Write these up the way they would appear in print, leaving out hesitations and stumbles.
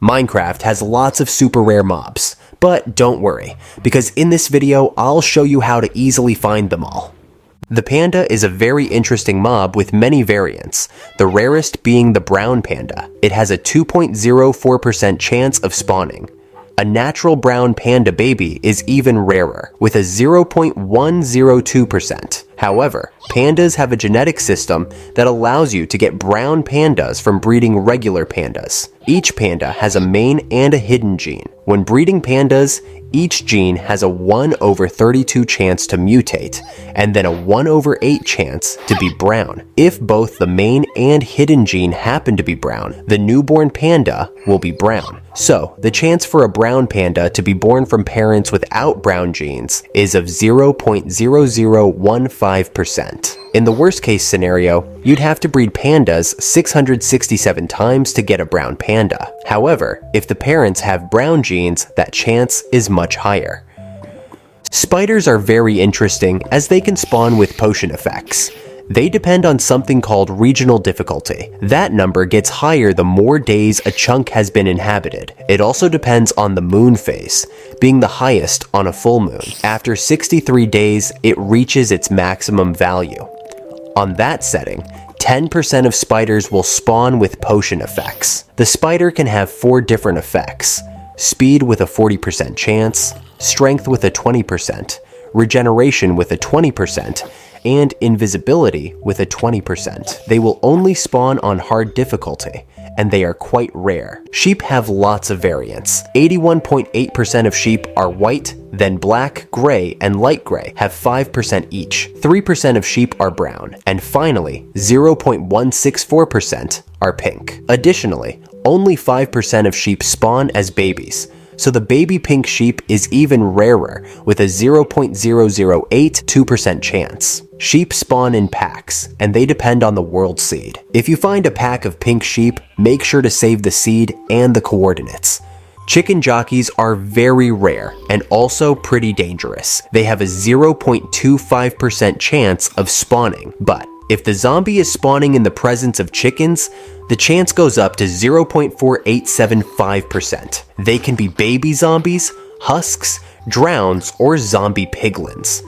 Minecraft has lots of super rare mobs, but don't worry, because in this video I'll show you how to easily find them all. The panda is a very interesting mob with many variants, the rarest being the brown panda. It has a 2.04% chance of spawning. A natural brown panda baby is even rarer, with a 0.102%. However, pandas have a genetic system that allows you to get brown pandas from breeding regular pandas. Each panda has a main and a hidden gene. When breeding pandas, each gene has a 1/32 chance to mutate, and then a 1/8 chance to be brown. If both the main and hidden gene happen to be brown, the newborn panda will be brown. So, the chance for a brown panda to be born from parents without brown genes is of 0.0015%. In the worst case scenario, you'd have to breed pandas 667 times to get a brown panda. However, if the parents have brown genes, that chance is much higher. Spiders are very interesting as they can spawn with potion effects. They depend on something called regional difficulty. That number gets higher the more days a chunk has been inhabited. It also depends on the moon phase, being the highest on a full moon. After 63 days, it reaches its maximum value. On that setting, 10% of spiders will spawn with potion effects. The spider can have 4 different effects: speed with a 40% chance, strength with a 20%, regeneration with a 20%, and invisibility with a 20%. They will only spawn on hard difficulty, and they are quite rare. Sheep have lots of variants. 81.8% of sheep are white, then black, gray, and light gray have 5% each. 3% of sheep are brown, and finally, 0.164% are pink. Additionally, only 5% of sheep spawn as babies, so the baby pink sheep is even rarer with a 0.0082% chance. Sheep spawn in packs, and they depend on the world seed. If you find a pack of pink sheep, make sure to save the seed and the coordinates. Chicken jockeys are very rare and also pretty dangerous. They have a 0.25% chance of spawning, but if the zombie is spawning in the presence of chickens, the chance goes up to 0.4875%. They can be baby zombies, husks, drowns, or zombie piglins.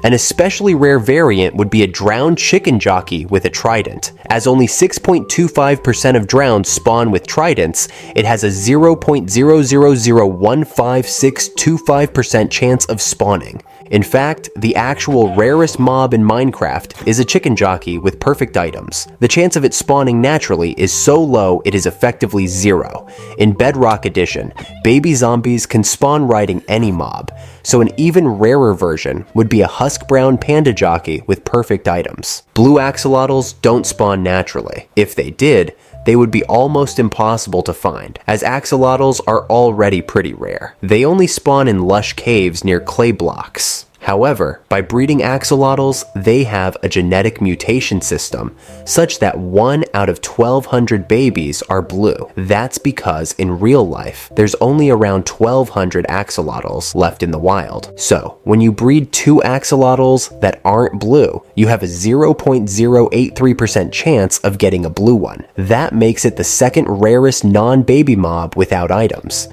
An especially rare variant would be a drowned chicken jockey with a trident. As only 6.25% of drowns spawn with tridents, it has a 0.0001565% chance of spawning. In fact, the actual rarest mob in Minecraft is a chicken jockey with perfect items. The chance of it spawning naturally is so low it is effectively 0. In Bedrock Edition, baby zombies can spawn riding any mob, so an even rarer version would be a husk brown panda jockey with perfect items. Blue axolotls don't spawn naturally. If they did, they would be almost impossible to find, as axolotls are already pretty rare. They only spawn in lush caves near clay blocks. However, by breeding axolotls, they have a genetic mutation system such that 1 out of 1,200 babies are blue. That's because in real life, there's only around 1,200 axolotls left in the wild. So, when you breed 2 axolotls that aren't blue, you have a 0.083% chance of getting a blue one. That makes it the second rarest non-baby mob without items.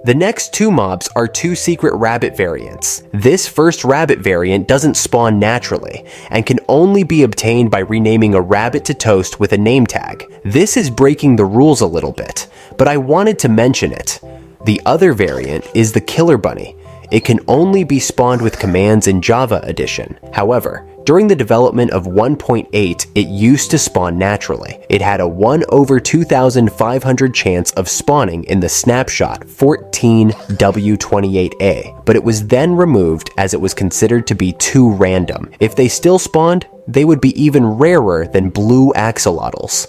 The next 2 mobs are 2 secret rabbit variants. This first rabbit variant doesn't spawn naturally, and can only be obtained by renaming a rabbit to toast with a name tag. This is breaking the rules a little bit, but I wanted to mention it. The other variant is the killer bunny. It can only be spawned with commands in Java Edition. However, during the development of 1.8, it used to spawn naturally. It had a 1/2500 chance of spawning in the snapshot 14W28A, but it was then removed as it was considered to be too random. If they still spawned, they would be even rarer than blue axolotls.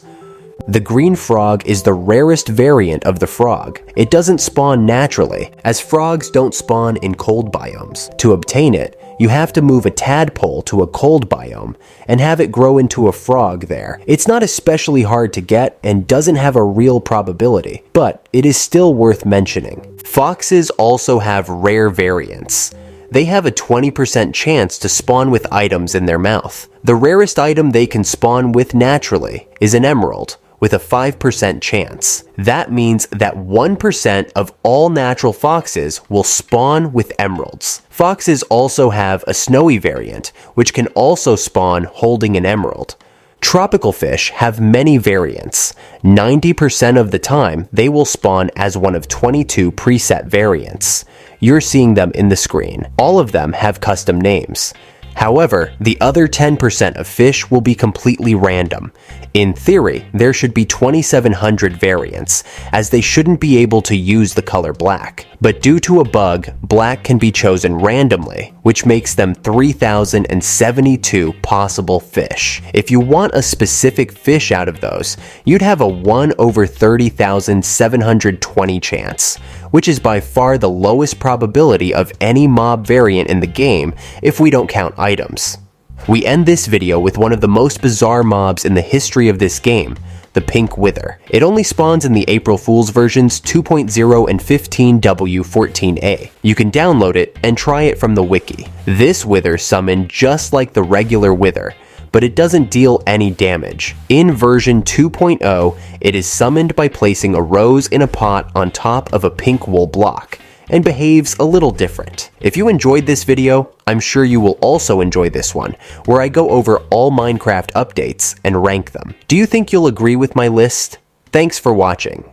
The green frog is the rarest variant of the frog. It doesn't spawn naturally, as frogs don't spawn in cold biomes. To obtain it, you have to move a tadpole to a cold biome and have it grow into a frog there. It's not especially hard to get and doesn't have a real probability, but it is still worth mentioning. Foxes also have rare variants. They have a 20% chance to spawn with items in their mouth. The rarest item they can spawn with naturally is an emerald, with a 5% chance. That means that 1% of all natural foxes will spawn with emeralds. Foxes also have a snowy variant, which can also spawn holding an emerald. Tropical fish have many variants. 90% of the time, they will spawn as one of 22 preset variants. You're seeing them in the screen. All of them have custom names. However, the other 10% of fish will be completely random. In theory, there should be 2,700 variants, as they shouldn't be able to use the color black. But due to a bug, black can be chosen randomly, which makes them 3,072 possible fish. If you want a specific fish out of those, you'd have a 1 over 30,720 chance, which is by far the lowest probability of any mob variant in the game if we don't count items. We end this video with one of the most bizarre mobs in the history of this game, the Pink Wither. It only spawns in the April Fool's versions 2.0 and 15W14A. You can download it and try it from the wiki. This wither summoned just like the regular wither, but it doesn't deal any damage. In version 2.0, it is summoned by placing a rose in a pot on top of a pink wool block, and behaves a little different. If you enjoyed this video, I'm sure you will also enjoy this one, where I go over all Minecraft updates and rank them. Do you think you'll agree with my list? Thanks for watching.